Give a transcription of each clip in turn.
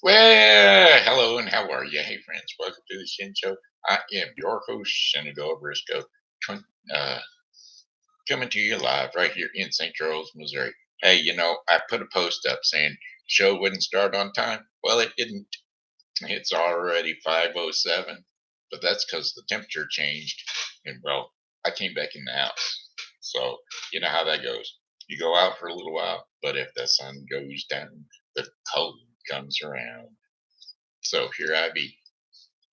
Well, hello and how are you? Hey, friends, welcome to the Shen Show. I am your host, Briegel Briscoe, uh, coming to you live right here in St. Charles, Missouri. Hey, I put a post up saying show wouldn't start on time. Well, it didn't. It's already 5:07, but that's because the temperature changed, and well, I came back in the house. So you know how that goes. You go out for a little while, but if the sun goes down, the cold comes around. So here I be.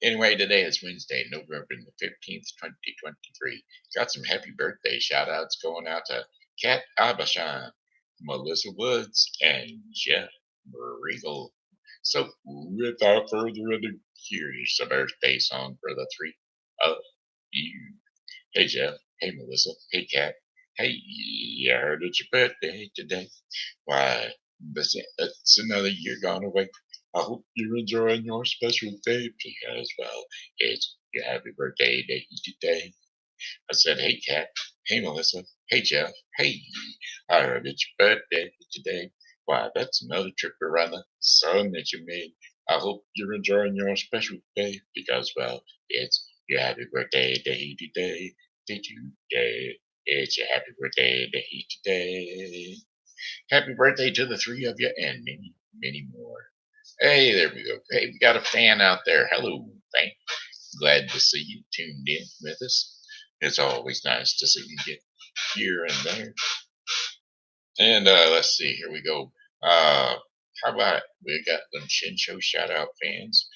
Anyway, today is Wednesday, November the 15th, 2023. Got some happy birthday shout outs going out to Kat Aubuchon, Melissa Woods, and Jeff Briegel. So, without further ado, here's a birthday song for the three of you. Hey, Jeff. Hey, Melissa. Hey, Kat. Hey, I heard it's your birthday today. Why, it's another year gone away. I hope you're enjoying your special day because, well, it's your happy birthday day today. I said, hey, Kat. Hey, Melissa. Hey, Jeff. Hey, I heard it's your birthday today. Why, that's another trip around the sun that you made. I hope you're enjoying your special day because, well, it's your happy birthday day today. Today. It's your happy birthday day today. Happy birthday to the three of you and many, many more. Hey, there we go. Hey, we got a fan out there. Hello, fan. Glad to see you tuned in with us. It's always nice to see you get here and there. And let's see, here we go. How about it? We got them Shen Show shout out fans.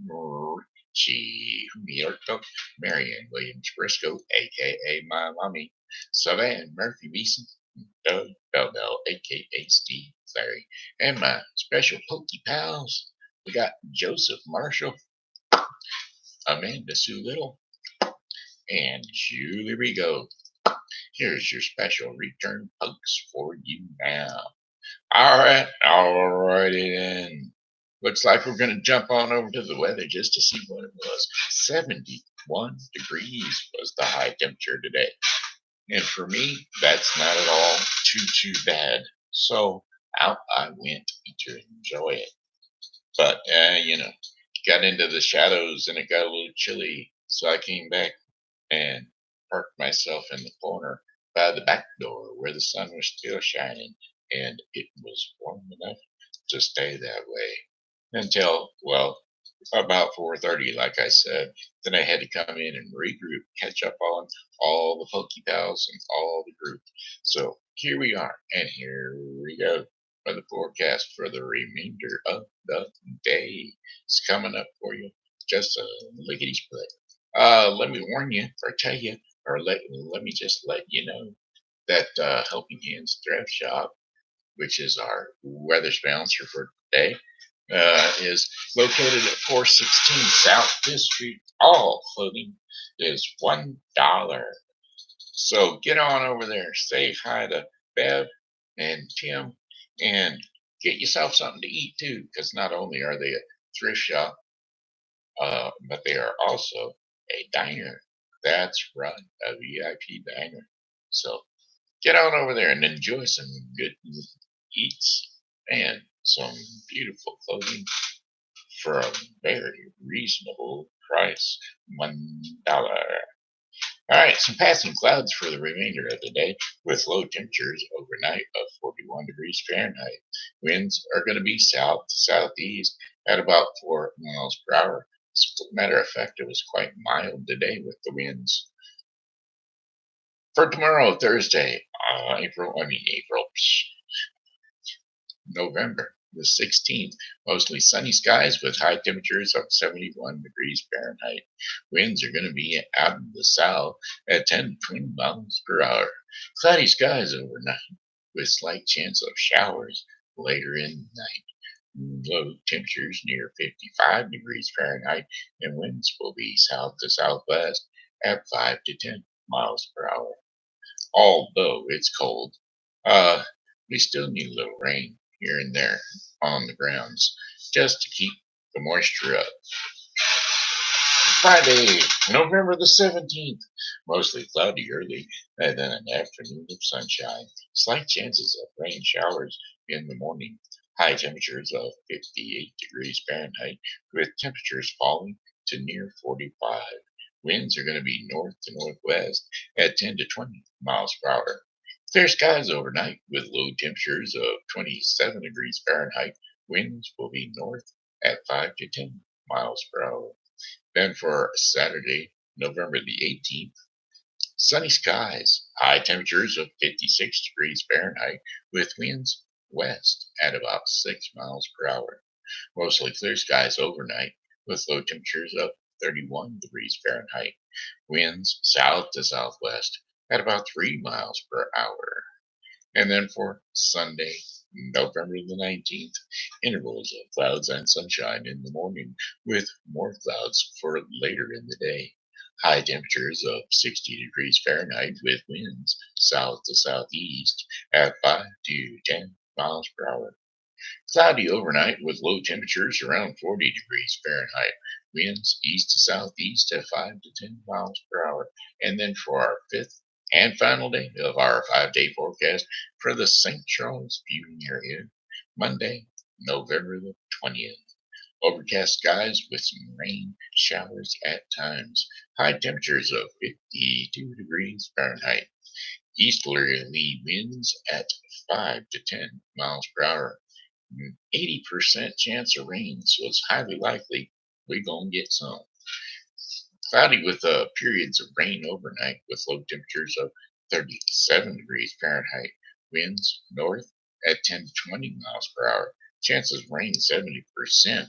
Richie Humarito, Ann Williams Briscoe, a.k.a. my mommy, Savann Murphy Beason, Doug Bell, a.k.a. Steve Clary, and my special Pokey pals. We got Joseph Marshall, Amanda Sue Little, and Julie Rigot. Here's your special return pokes for you now. Alrighty then. Looks like we're going to jump on over to the weather just to see what it was. 71 degrees was the high temperature today. And for me, that's not at all too bad. So out I went to enjoy it. But, got into the shadows and it got a little chilly. So I came back and parked myself in the corner by the back door where the sun was still shining. And it was warm enough to stay that way until, well, about 4:30, like I said. Then I had to come in and regroup, catch up on all the Pokey Pals and all the group. So here we are, and here we go for the forecast for the remainder of the day. It's coming up for you. Just a lickety split. Let me warn you, or tell you, or let me just let you know that Helping Hands Thrift Shop, which is our weather sponsor for today, is located at 416 South 5th Street. All clothing is $1. So get on over there, say hi to Bev and Tim, and get yourself something to eat too, because not only are they a thrift shop, but they are also a diner. That's right, a VIP diner. So get on over there and enjoy some good eats and some beautiful clothing for a very reasonable price. $1. All right, some passing clouds for the remainder of the day with low temperatures overnight of 41 degrees Fahrenheit. Winds are going to be south to southeast at about 4 miles per hour. As a matter of fact, it was quite mild today with the winds. For tomorrow, Thursday, November the 16th, mostly sunny skies with high temperatures of 71 degrees Fahrenheit. Winds are going to be out of the south at 10 to 20 miles per hour. Cloudy skies overnight with slight chance of showers later in the night. Low temperatures near 55 degrees Fahrenheit, and winds will be south to southwest at 5 to 10 miles per hour. Although it's cold, we still need a little rain here and there on the grounds just to keep the moisture up. Friday, November the 17th, mostly cloudy early and then an afternoon of sunshine. Slight chances of rain showers in the morning. High temperatures of 58 degrees Fahrenheit with temperatures falling to near 45. Winds are going to be north to northwest at 10 to 20 miles per hour. Clear skies overnight with low temperatures of 27 degrees Fahrenheit. Winds will be north at 5 to 10 miles per hour. Then for Saturday, November the 18th, sunny skies, high temperatures of 56 degrees Fahrenheit with winds west at about 6 miles per hour. Mostly clear skies overnight with low temperatures of 31 degrees Fahrenheit. Winds south to southwest at about 3 miles per hour. And then for Sunday, November the 19th, intervals of clouds and sunshine in the morning with more clouds for later in the day. High temperatures of 60 degrees Fahrenheit with winds south to southeast at 5 to 10 miles per hour. Cloudy overnight with low temperatures around 40 degrees Fahrenheit. Winds east to southeast at 5 to 10 miles per hour. And then for our fifth and final day of our 5-day forecast for the St. Charles viewing area, Monday, November the 20th. Overcast skies with some rain showers at times. High temperatures of 52 degrees Fahrenheit. Easterly winds at 5 to 10 miles per hour. 80% chance of rain, so it's highly likely we're going to get some. Cloudy with periods of rain overnight with low temperatures of 37 degrees Fahrenheit. Winds north at 10 to 20 miles per hour. Chances of rain 70%.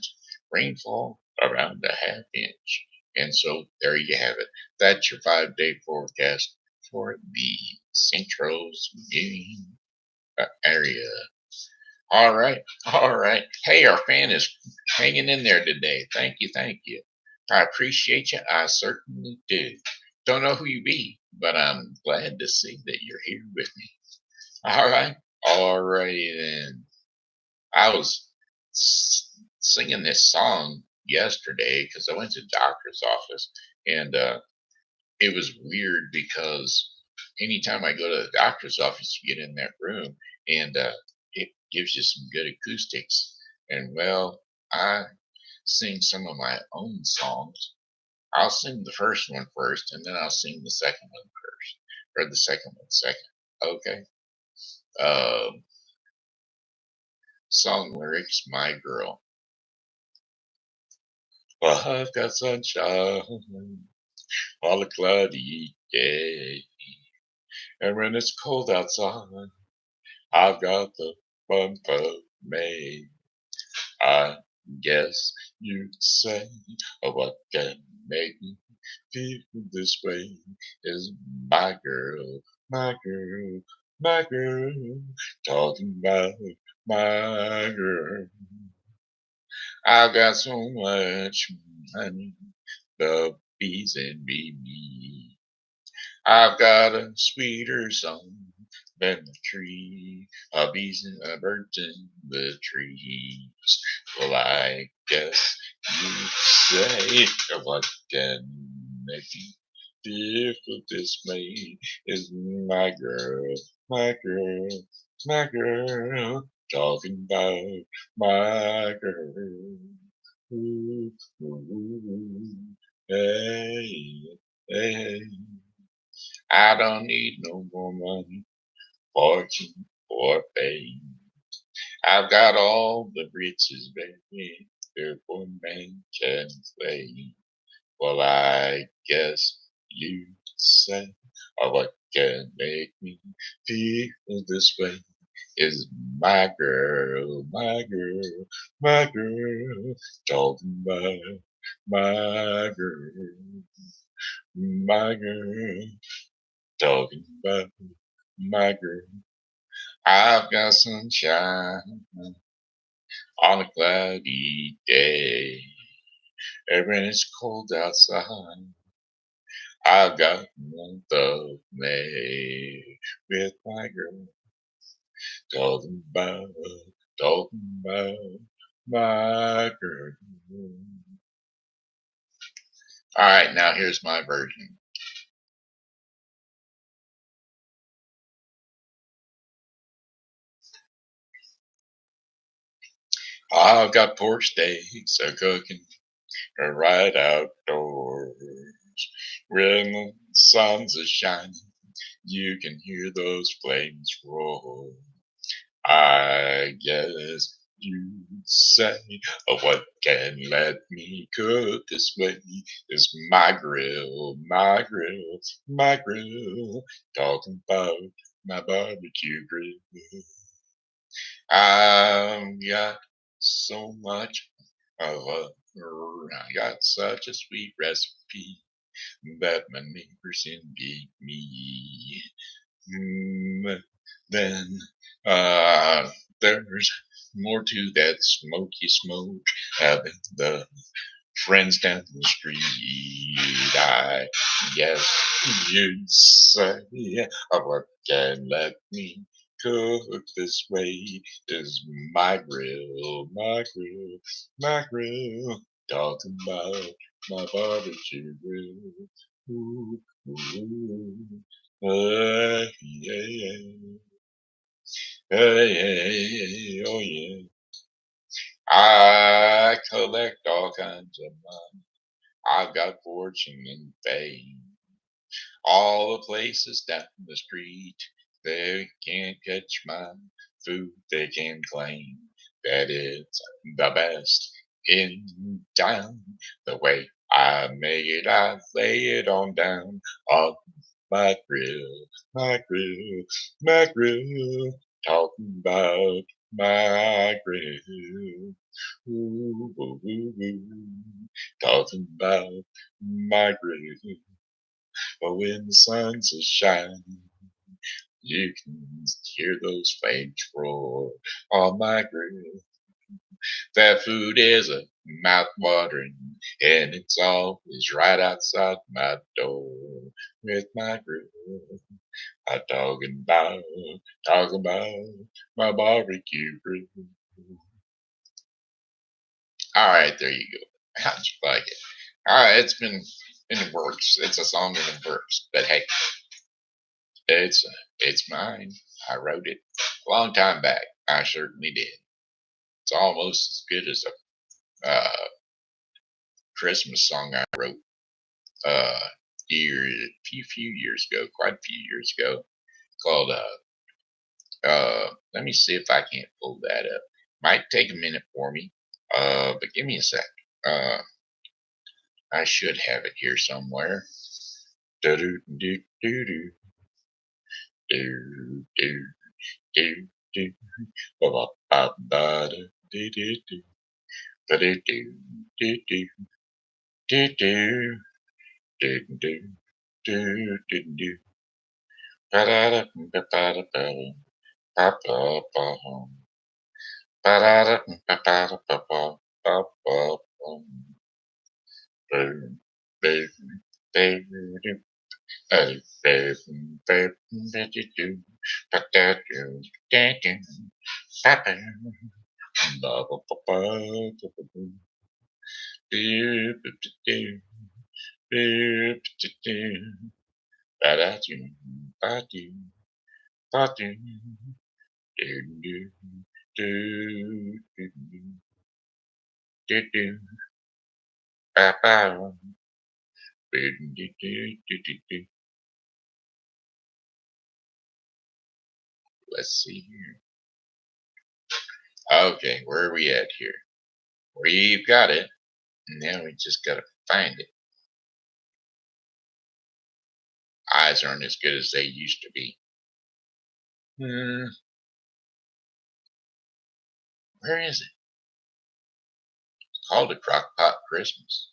Rainfall around a half inch. And so there you have it. That's your 5-day forecast for the St. Charles viewing area. All right. All right. Hey, our fan is hanging in there today. Thank you. Thank you. I appreciate you. I certainly do. Don't know who you be, but I'm glad to see that you're here with me. All right. All righty then. I was singing this song yesterday because I went to the doctor's office, and it was weird because anytime I go to the doctor's office, you get in that room, and it gives you some good acoustics. And well, I sing some of my own songs. I'll sing the first one first, and then I'll sing the second one first, or the second one second. Okay. Um, Song lyrics, My Girl. Well, I've got sunshine on a cloudy day, and when it's cold outside, I've got the month of May. I guess you'd say, what can make me feel this way is my girl, my girl, my girl, talking about my girl. I've got so much money, the bees and me. I've got a sweeter song than the tree, a bees and a birds in the trees. Well, I guess you say what can make me feel this way is my girl, my girl, my girl, talking about my girl. Ooh, ooh, hey, hey. I don't need no more money, fortune, or fame. I've got all the riches, baby, therefore man can claim. Well, I guess you say, what can make me feel this way is my girl, my girl, my girl, talking about my girl, my girl, talking about my girl. I've got sunshine on a cloudy day, and when it's cold outside, I've got month of May with my girl, talking about, talking about my girl. All right, now here's my version. I've got pork steaks a cooking right outdoors. When the sun's a shining, you can hear those flames roar. I guess you'd say, what can let me cook this way is my grill, my grill, my grill. Talking about my barbecue grill. I've got so much of I got such a sweet recipe that my neighbors envy me. Then there's more to that smoky smoke than the friends down the street. I guess you'd say, what can let me cook this way is my grill, my grill, my grill. Talking about my barbecue grill. Ooh, ooh, yeah, yeah. Hey, hey, hey, oh yeah. I collect all kinds of money. I've got fortune and fame. All the places down the street, they can't catch my food. They can claim that it's the best in town. The way I make it, I lay it on down on my grill, my grill, my grill. Talking about my grill. Ooh, ooh, ooh, ooh. Talking about my grill. But when the sun's a shining, you can hear those flames roar on my grill. That food is a mouth watering, and it's always right outside my door. With my grill, I'm talking about my barbecue grill. All right, there you go. How'd you like it? All right, it's been in the works. It's a song in the works, but hey, it's mine. I wrote it a long time back. I certainly did. It's almost as good as a Christmas song I wrote few years ago, quite a few years ago, called let me see if I can't pull that up. Might take a minute for me, but give me a sec. Uh, I should have it here somewhere. Do do do do do do do do do ba ba ba ba do do do do do do do do do do do do do do ba da da ba ba da ba ba ba ba ba da da ba ba da ba ba ba ba ba ba ba Let's see here. Okay, where are we at here? We've got it. Now we just gotta find it. Eyes aren't as good as they used to be. Where is it? It's called a crock pot Christmas.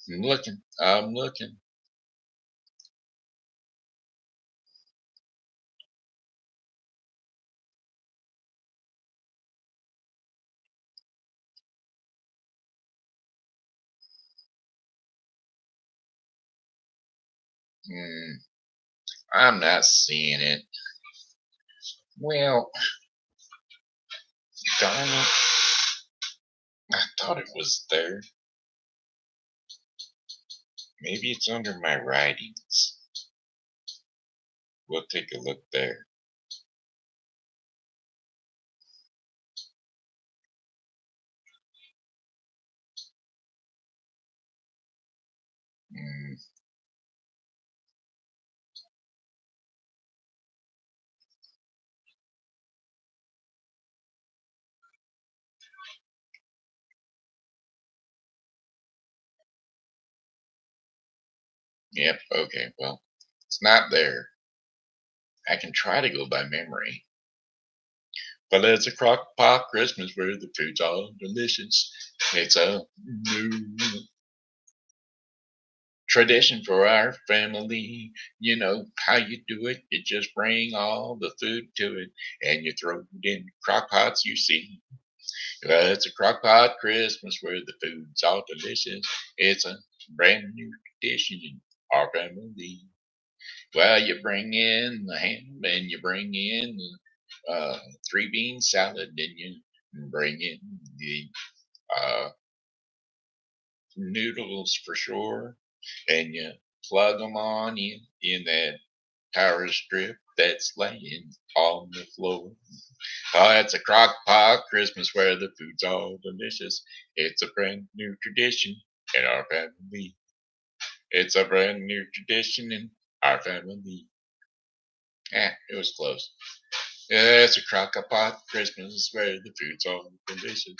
I'm looking. I'm looking. I'm not seeing it. Well, darn it. I thought it was there. Maybe it's under my writings. We'll take a look there. Yep. Okay. Well, it's not there. I can try to go by memory. But it's a crock pot Christmas where the food's all delicious. It's a new tradition for our family. You know how you do it. You just bring all the food to it and you throw it in crock pots you see. Well, it's a crock pot Christmas where the food's all delicious. It's a brand new tradition in our family. Well, you bring in the ham and you bring in the three bean salad and you bring in the uh, noodles for sure, and you plug them on in that power strip that's laying on the floor. Oh, it's a crock pot Christmas where the food's all delicious. It's a brand new tradition in our family. It's a brand new tradition in our family. It was close. Yeah, it's a crock pot Christmas where the food's all delicious.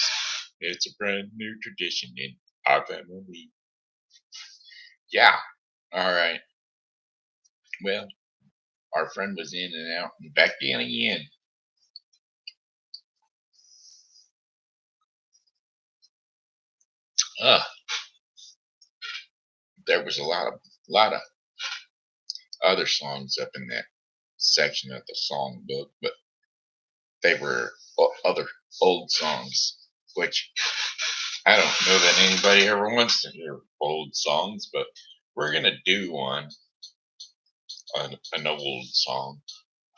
It's a brand new tradition in our family. Yeah. All right. Well, our friend was in and out and back in again. Uh, there was a lot of other songs up in that section of the song book, but they were other old songs, which I don't know that anybody ever wants to hear old songs, but we're gonna do an old song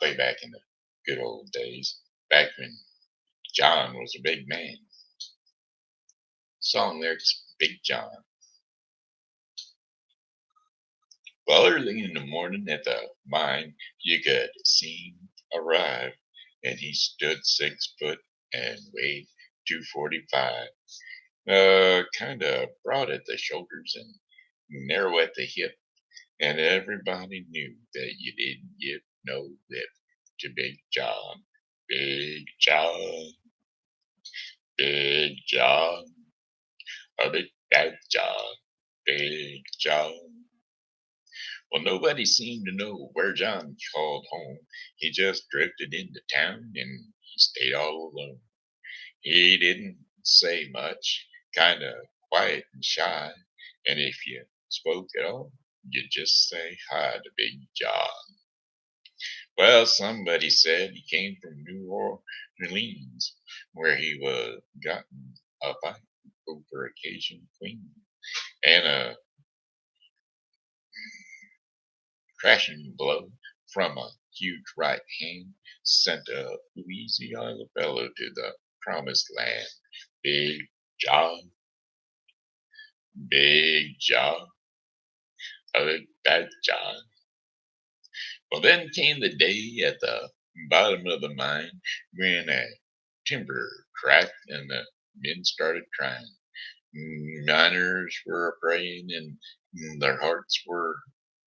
way back in the good old days, back when John was a big man. Song lyrics, Big John. Well, early in the morning at the mine, you could see him arrive, and he stood 6 foot and weighed 245. Kind of broad at the shoulders and narrow at the hip, and everybody knew that you didn't give no lip to Big John. Big John, Big John, a big bad John, Big John. Well, nobody seemed to know where John called home. He just drifted into town and he stayed all alone. He didn't say much, kind of quiet and shy. And if you spoke at all, you'd just say hi to Big John. Well, somebody said he came from New Orleans, where he was gotten a fight over a Cajun queen. And a crashing blow from a huge right hand sent a Louisiana fellow to the promised land. Big John, Big John, a big bad John. Well, then came the day at the bottom of the mine when a timber cracked and the men started crying. Miners were praying and their hearts were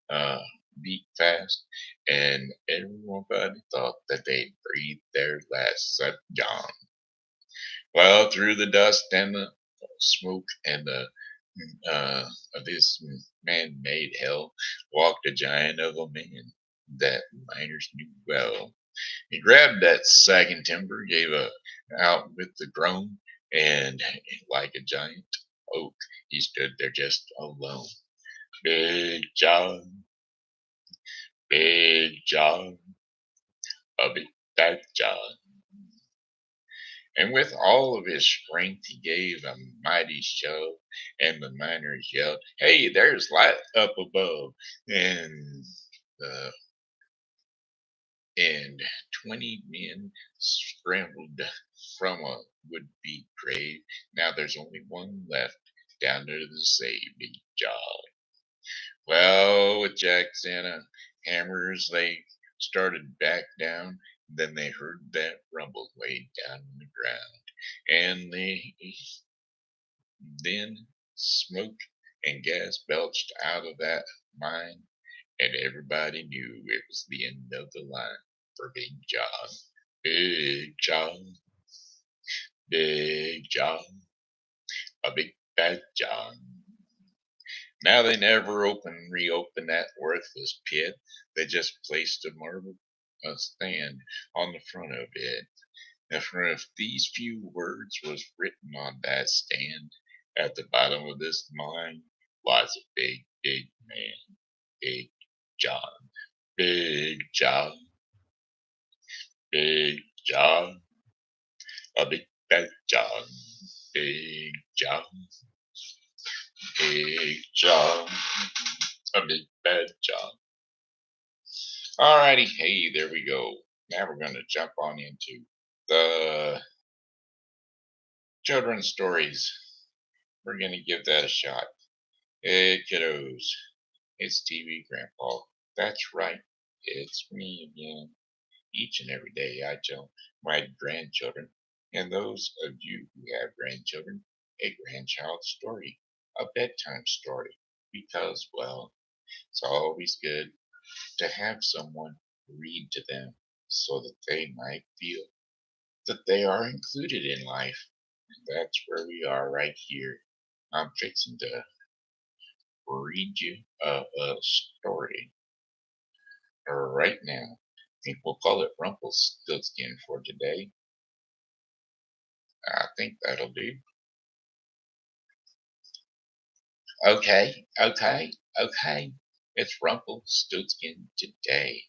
uh, beat fast, and everybody thought that they'd breathed their last except John. Well, through the dust and the smoke and the of this man-made hell walked a giant of a man that miners knew well. He grabbed that sagging timber, gave a out with the groan, and like a giant oak, he stood there just alone. Big John, Big John, a big bad John. And with all of his strength, he gave a mighty shove, and the miners yelled, "Hey, there's light up above!" And uh, and 20 men scrambled from a would-be grave. Now there's only one left down there to save Big John. Well, with jacks and hammers, they started back down. Then they heard that rumble way down in the ground, and then smoke and gas belched out of that mine, and everybody knew it was the end of the line for Big John. Big John, Big John, a big bad John. Now they never reopened that worthless pit. They just placed a marble stand on the front of it. And if these few words was written on that stand, at the bottom of this mine lies a big, big man, Big John, Big John, Big John, a big bad John, Big John, Big John, a big bad John. Alrighty, hey, there we go. Now we're going to jump on into the children's stories. We're going to give that a shot. Hey, kiddos, it's TV Grandpa. That's right, it's me again. Each and every day I tell my grandchildren, and those of you who have grandchildren, a grandchild story, a bedtime story, because, well, it's always good to have someone read to them so that they might feel that they are included in life. And that's where we are right here. I'm fixing to read you a story right now. I think we'll call it Rumpelstiltskin for today. I think that'll do. Okay, okay, okay. It's Rumpelstiltskin today.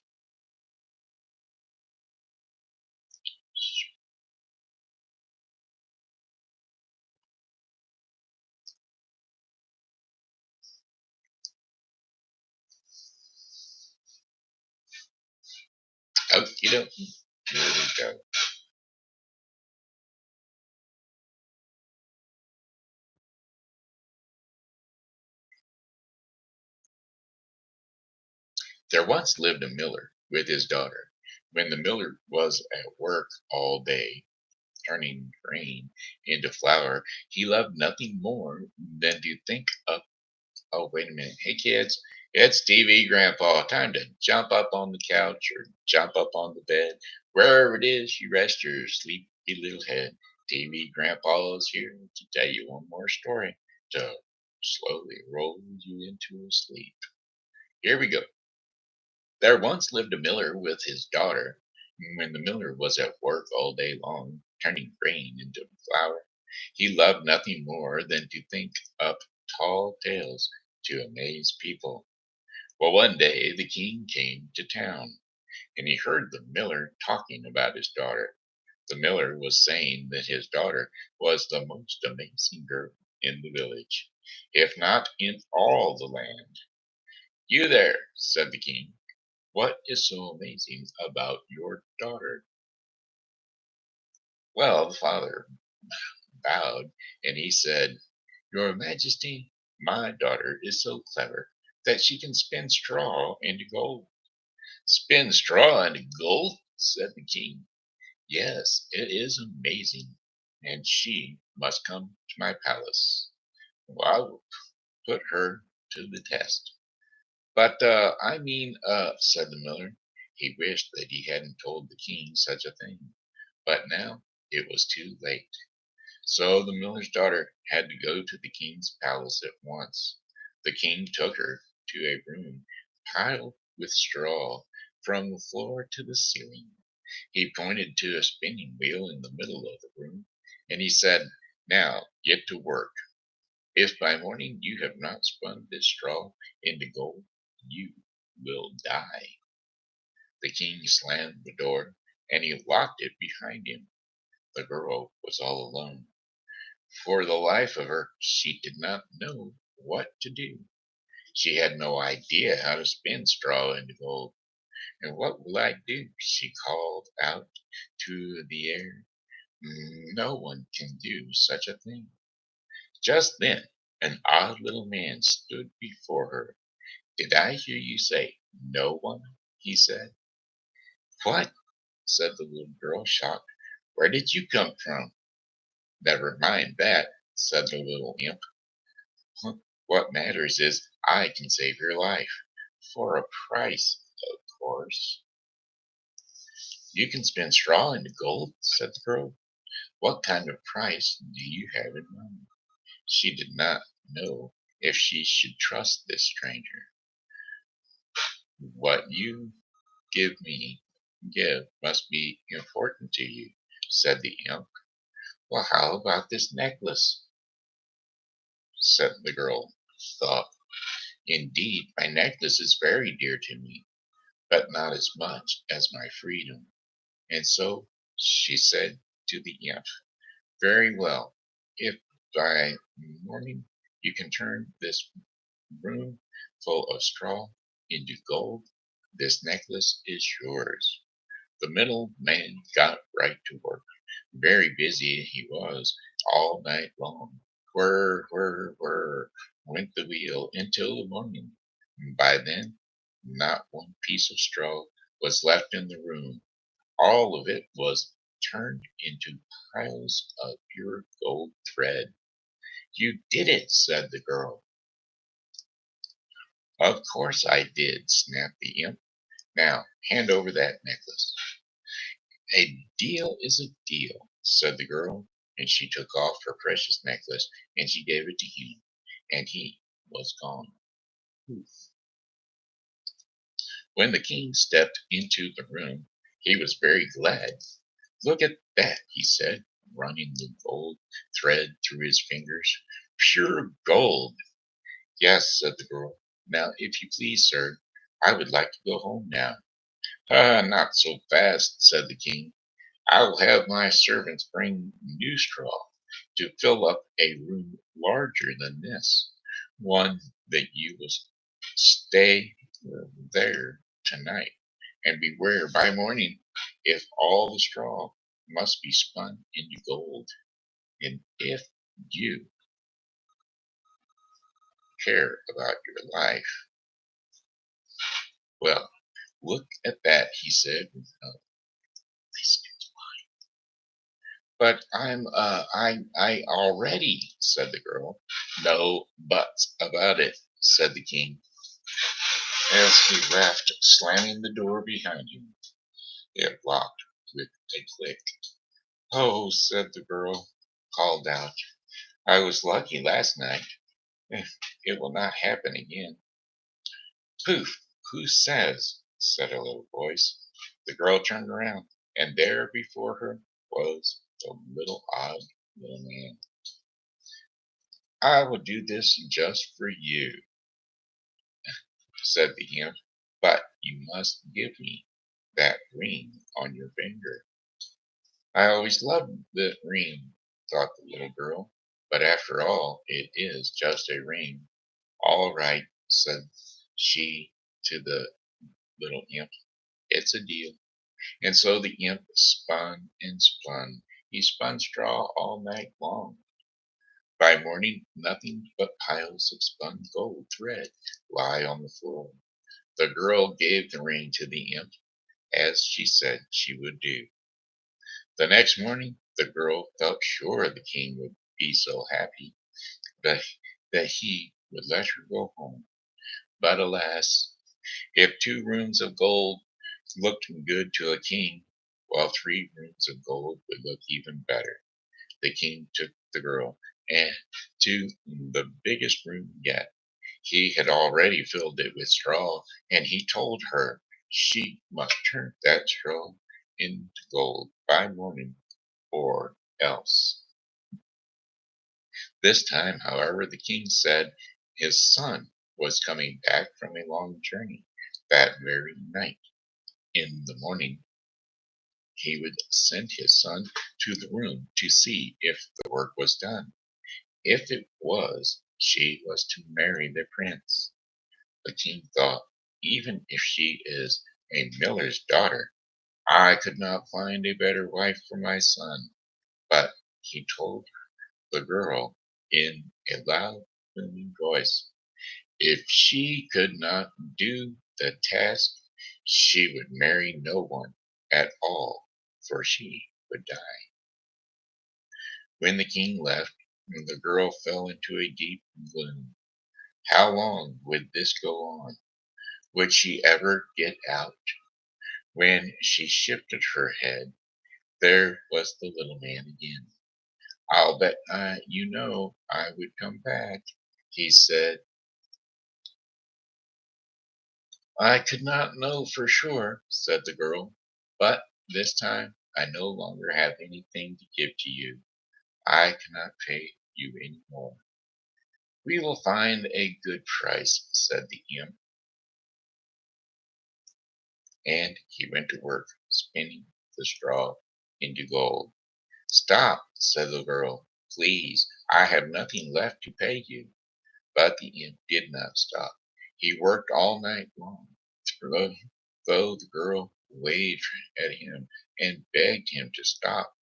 Okie dokie. Here we go. There once lived a miller with his daughter. When the miller was at work all day, turning grain into flour, he loved nothing more than to think up. Oh, wait a minute. Hey, kids, it's TV Grandpa. Time to jump up on the couch or jump up on the bed. Wherever it is you rest your sleepy little head. TV Grandpa is here to tell you one more story to slowly roll you into a sleep. Here we go. There once lived a miller with his daughter. When the miller was at work all day long, turning grain into flour, he loved nothing more than to think up tall tales to amaze people. Well, one day the king came to town, and he heard the miller talking about his daughter. The miller was saying that his daughter was the most amazing girl in the village, if not in all the land. You there, said the king. What is so amazing about your daughter? Well, the father bowed and he said, Your Majesty, my daughter is so clever that she can spin straw into gold. Spin straw into gold? Said the king. Yes, it is amazing, and she must come to my palace. Well, I will put her to the test. But said the miller. He wished that he hadn't told the king such a thing. But now it was too late. So the miller's daughter had to go to the king's palace at once. The king took her to a room piled with straw from the floor to the ceiling. He pointed to a spinning wheel in the middle of the room, and he said, Now get to work. If by morning you have not spun this straw into gold, you will die. The king slammed the door, and he locked it behind him. The girl was all alone. For the life of her, she did not know what to do. She had no idea how to spin straw into gold. And what will I do? She called out to the air. No one can do such a thing. Just then, an odd little man stood before her. Did I hear you say, no one? He said. What? Said the little girl, shocked. Where did you come from? Never mind that, said the little imp. What matters is I can save your life. For a price, of course. You can spin straw into gold, said the girl. What kind of price do you have in mind? She did not know if she should trust this stranger. What you give must be important to you, said the imp. Well, how about this necklace? Said the girl. Thought, indeed, my necklace is very dear to me, but not as much as my freedom. And so she said to the imp, very well, if by morning you can turn this room full of straw into gold, this necklace is yours. The middle man got right to work. Very busy he was all night long. Whir, whir, whir, went the wheel until the morning. By then, not one piece of straw was left in the room. All of it was turned into piles of pure gold thread. You did it, said the girl. Of course I did, snapped the imp. Now, hand over that necklace. A deal is a deal, said the girl, and she took off her precious necklace and she gave it to him, and he was gone. When the king stepped into the room, he was very glad. Look at that, he said, running the gold thread through his fingers. Pure gold. Yes, said the girl. Now, if you please, sir, I would like to go home now. Ah, not so fast, said the king. I will have my servants bring new straw to fill up a room larger than this, one that you will stay there tonight. And beware, by morning, if all the straw must be spun into gold, and if you care about your life, well, look at that, he said. But I already, said the girl. No buts about it, said the king, as he left, slamming the door behind him. It locked with a click. Oh, said the girl, called out. I was lucky last night. It will not happen again. Poof! Who says? Said a little voice. The girl turned around, and there before her was the odd little man. I will do this just for you, said the imp, but you must give me that ring on your finger. I always loved the ring, thought the little girl, but after all, it is just a ring. All right, said she to the little imp, it's a deal. And so the imp spun and spun. He spun straw all night long. By morning, nothing but piles of spun gold thread lie on the floor. The girl gave the ring to the imp, as she said she would do. The next morning, the girl felt sure the king would be so happy that, that he would let her go home. But alas, if 2 rooms of gold looked good to a king, while 3 rooms of gold would look even better. The king took the girl and to the biggest room yet. He had already filled it with straw, and he told her she must turn that straw into gold by morning, or else. This time, however, the king said his son was coming back from a long journey that very night. In the morning, he would send his son to the room to see if the work was done. If it was, she was to marry the prince. The king thought, even if she is a miller's daughter, I could not find a better wife for my son. But he told the girl in a loud, booming voice, if she could not do the task, she would marry no one at all, for she would die. When the king left, the girl fell into a deep gloom. How long would this go on? Would she ever get out? When she shifted her head, there was the little man again. I'll bet you know I would come back, he said. I could not know for sure, said the girl, but this time I no longer have anything to give to you. I cannot pay you any more. We will find a good price, said the imp, and he went to work spinning the straw into gold. Stop, said the girl. Please, I have nothing left to pay you. But the imp did not stop. He worked all night long, though though the girl waved at him and begged him to stop.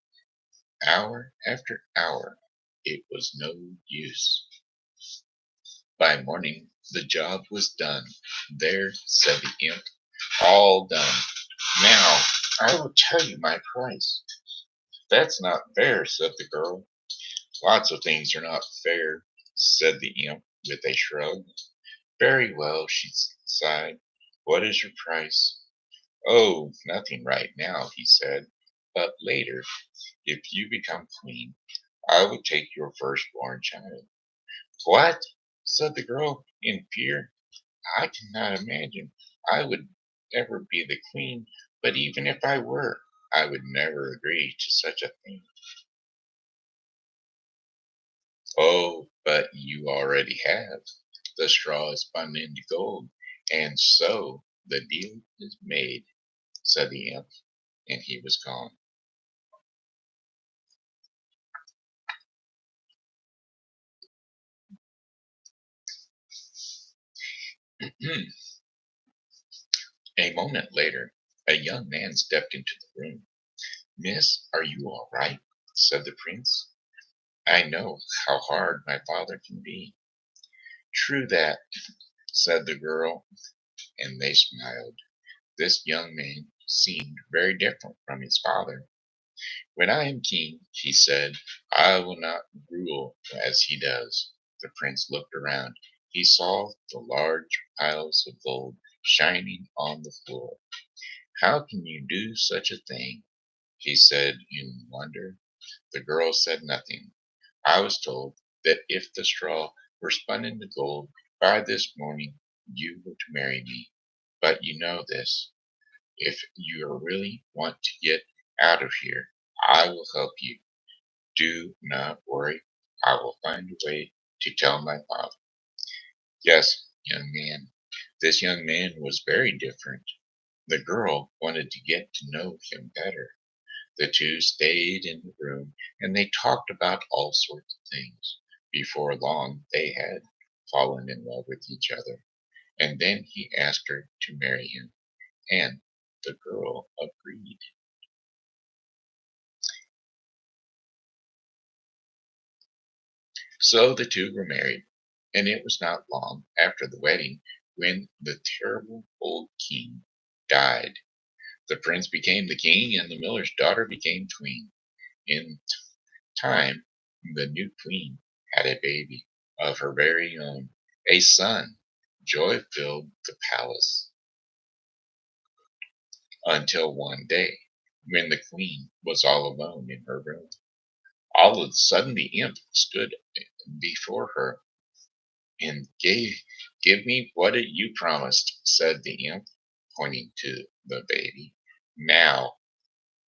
Hour after hour, it was no use. By morning, the job was done. There, said the imp, all done. Now, I will tell you my price. That's not fair, said the girl. Lots of things are not fair, said the imp with a shrug. Very well, she sighed. What is your price? Oh, nothing right now, he said. But later, if you become queen, I will take your firstborn child. What? Said the girl in fear. I cannot imagine I would ever be the queen, but even if I were, I would never agree to such a thing. Oh, but you already have. The straw is spun into gold, and so the deal is made, said the imp, and he was gone. A moment later, a young man stepped into the room. Miss, are you all right? Said the prince. I know how hard my father can be. True that, said the girl, and they smiled. This young man seemed very different from his father. When I am king, he said, I will not rule as he does. The prince looked around. He saw the large piles of gold shining on the floor. How can you do such a thing? He said in wonder. The girl said nothing. I was told that if the straw were spun into gold by this morning, you were to marry me. But you know this. If you really want to get out of here, I will help you. Do not worry. I will find a way to tell my father. Yes, young man. This young man was very different. The girl wanted to get to know him better. The two stayed in the room and they talked about all sorts of things. Before long, they had fallen in love with each other. And then he asked her to marry him, and the girl agreed. So the two were married, and it was not long after the wedding when the terrible old king died. The prince became the king, and the miller's daughter became queen. In time, the new queen had a baby of her very own, a son. Joy filled the palace until one day, when the queen was all alone in her room. All of a sudden, the imp stood before her and give me what you promised, said the imp, pointing to the baby. Now,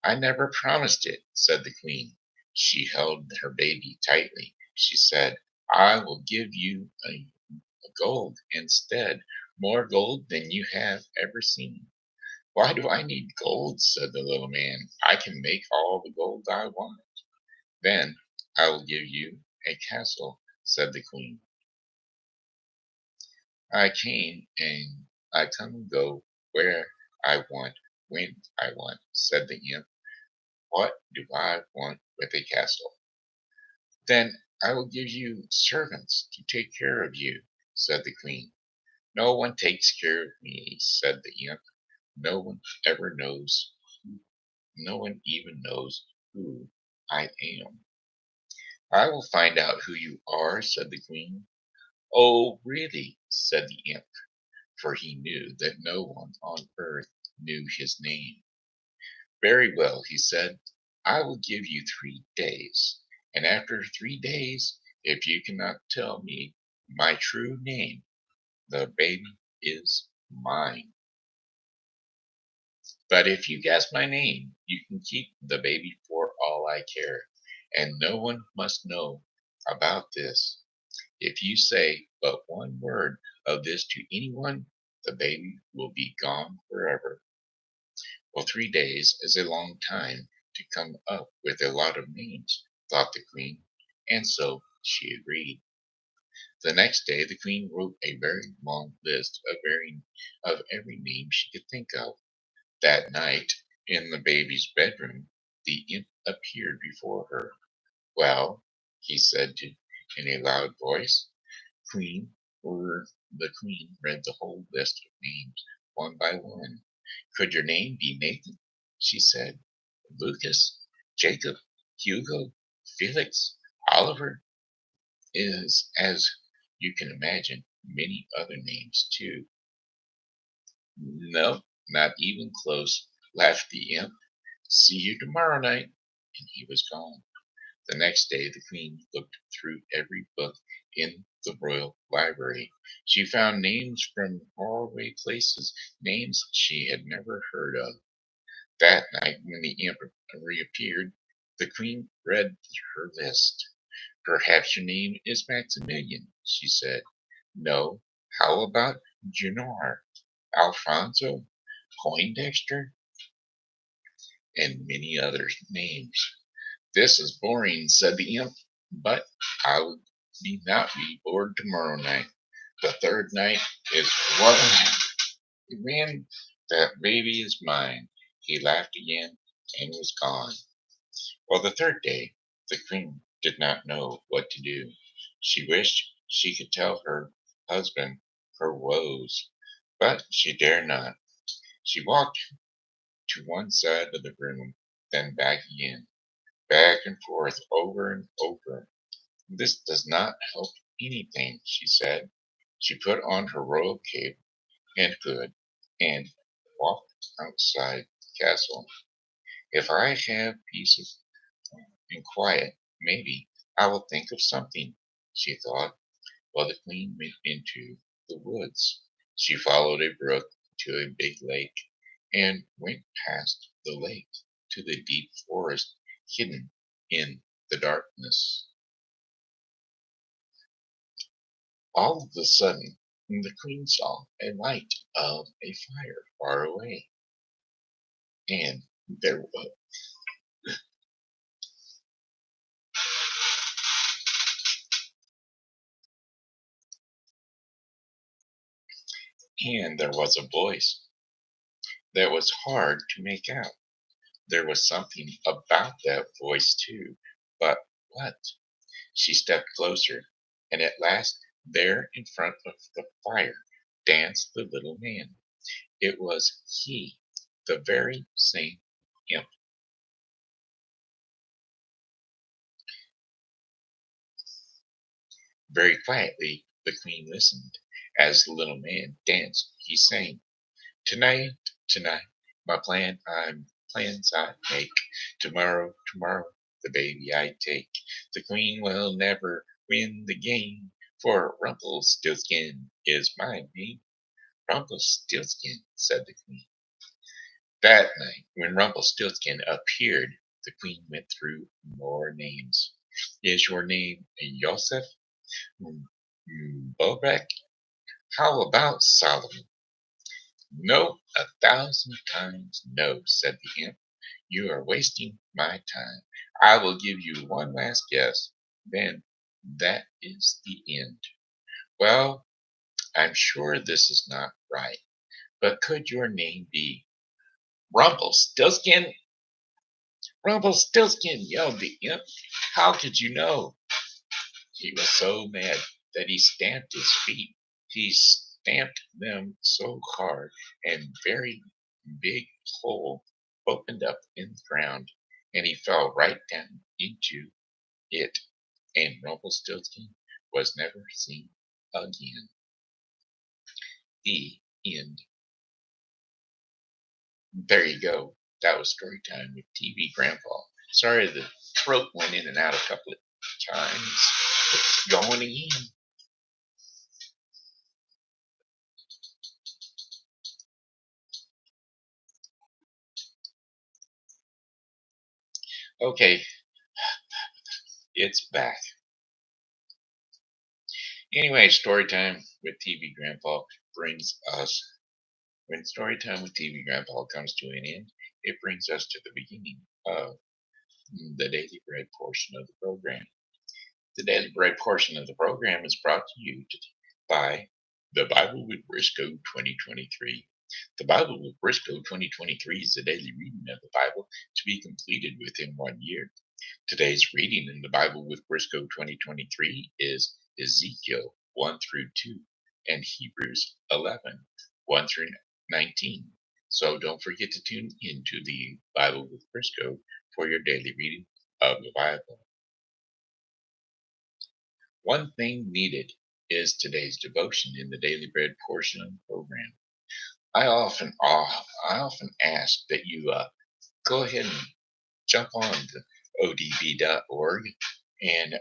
I never promised it, said the queen. She held her baby tightly. She said, I will give you a gold instead, more gold than you have ever seen. Why do I need gold? Said the little man. I can make all the gold I want. Then I will give you a castle, said the queen. I came and I come and go where I want, when I want, said the imp. What do I want with a castle? Then I will give you servants to take care of you, said the queen. No one takes care of me, said the imp. No one ever knows, no one even knows who I am. I will find out who you are, said the queen. Oh, really? Said the imp, for he knew that no one on earth knew his name. Very well, he said, I will give you 3 days, and after 3 days, if you cannot tell me my true name, the baby is mine. But if you guess my name, you can keep the baby for all I care, and no one must know about this. If you say but one word of this to anyone, the baby will be gone forever. Well, 3 days is a long time to come up with a lot of names, thought the queen, and so she agreed. The next day the queen wrote a very long list of every name she could think of. That night, in the baby's bedroom, the imp appeared before her. Well, he said in a loud voice, Queen, or the queen read the whole list of names one by one. Could your name be Nathan? She said. Lucas, Jacob, Hugo, Felix, Oliver is, as you can imagine, many other names too. No, not even close, laughed the imp. See you tomorrow night. And he was gone. The next day the queen looked through every book in the royal library. She found names from faraway places, names she had never heard of. That night, when the imp reappeared, the queen read her list. Perhaps your name is Maximilian, she said. No, how about Junor, Alfonso, Poindexter, and many other names. This is boring, said the imp, but I will not be bored tomorrow night. The third night is one. Man, that baby is mine. He laughed again and was gone. Well, the third day, the queen did not know what to do. She wished she could tell her husband her woes, but she dare not. She walked to one side of the room, then back again, back and forth, over and over. This does not help anything, she said. She put on her royal cape and hood and walked outside the castle. If I have peace and quiet, maybe I will think of something, she thought, while the queen went into the woods. She followed a brook to a big lake and went past the lake to the deep forest hidden in the darkness. All of a sudden, the queen saw a light of a fire far away, and there was, and there was a voice that was hard to make out. There was something about that voice too, but what? She stepped closer, and at last, there in front of the fire, danced the little man. It was he, the very same imp. Very quietly, the queen listened. As the little man danced, he sang, Tonight, tonight, my plans I make. Tomorrow, tomorrow, the baby I take. The queen will never win the game, for Rumpelstiltskin is my name. Rumpelstiltskin, said the queen. That night, when Rumpelstiltskin appeared, the queen went through more names. Is your name Joseph? Bobek? How about Solomon? No, 1,000 times no, said the imp. You are wasting my time. I will give you one last guess. Then that is the end. Well, I'm sure this is not right, but could your name be Rumpelstiltskin? Rumpelstiltskin, yelled the imp. How could you know? He was so mad that he stamped his feet. He stamped them so hard, and very big hole opened up in the ground, and he fell right down into it, and Rumpelstiltskin was never seen again. The end. There you go. That was story time with TV Grandpa. Sorry the throat went in and out a couple of times. It's going again. Okay, it's back. Anyway, story time with TV Grandpa brings us. When story time with TV Grandpa comes to an end, it brings us to the beginning of the Daily Bread portion of the program. The Daily Bread portion of the program is brought to you by the Bible with Briscoe 2023. The Bible with Briscoe 2023 is the daily reading of the Bible to be completed within 1 year. Today's reading in the Bible with Briscoe 2023 is Ezekiel 1 through 2 and Hebrews 11 1 through 19. So don't forget to tune into the Bible with Briscoe for your daily reading of the Bible. One thing needed is today's devotion in the Daily Bread portion of the program. I often ask that you go ahead and jump on the odb.org and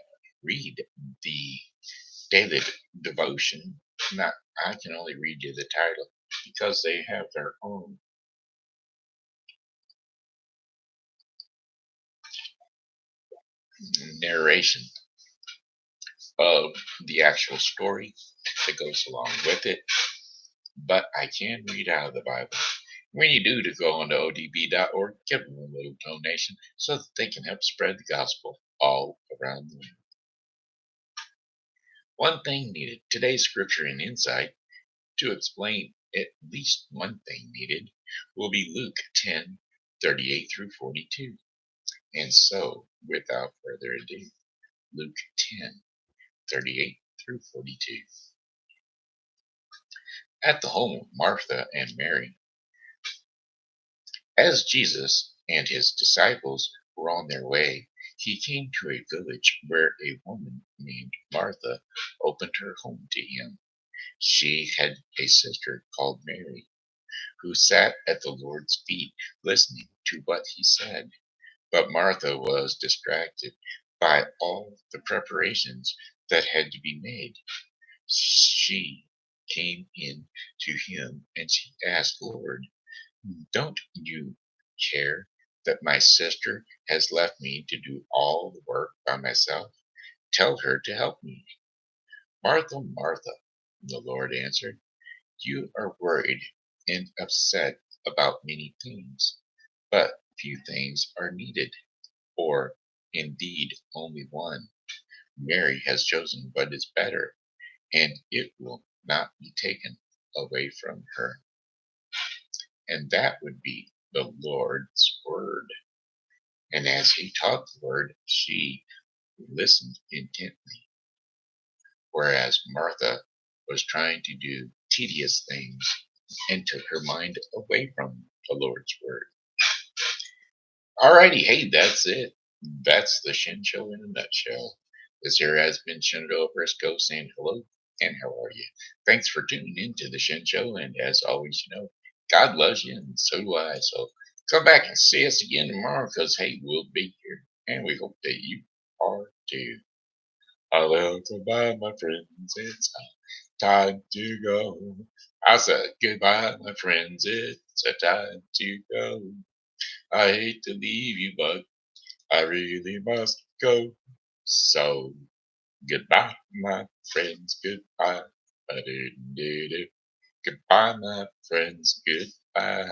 read the daily devotion. Not, I can only read you the title because they have their own narration of the actual story that goes along with it. But I can read out of the Bible. When you do to go on to odb.org, give them a little donation so that they can help spread the gospel all around the world. One thing needed. Today's scripture and insight to explain at least one thing needed will be Luke 10:38 through 42. And so, without further ado, Luke 10:38 through 42. At the home of Martha and Mary, as Jesus and his disciples were on their way, he came to a village where a woman named Martha opened her home to him. She had a sister called Mary, who sat at the Lord's feet listening to what he said. But Martha was distracted by all the preparations that had to be made. She came in to him and she asked, Lord, don't you care that my sister has left me to do all the work by myself? Tell her to help me. Martha, Martha, the Lord answered, you are worried and upset about many things, but few things are needed, or indeed only one. Mary has chosen what is better, and it will not be taken away from her. And that would be the Lord's word. And as he taught the word, she listened intently, whereas Martha was trying to do tedious things and took her mind away from the Lord's word. Alrighty, hey, that's it. That's the Shen Show in a nutshell. This here has been Shenandoah Briscoe saying hello and how are you? Thanks for tuning in to the Shen Show, and as always, God loves you and so do I. So come back and see us again tomorrow because, hey, we'll be here and we hope that you are too. Hello, goodbye, my friends. It's time to go. I said goodbye, my friends. It's a time to go. I hate to leave you, but I really must go. So goodbye, my friends. Goodbye. Goodbye, my friends. Goodbye.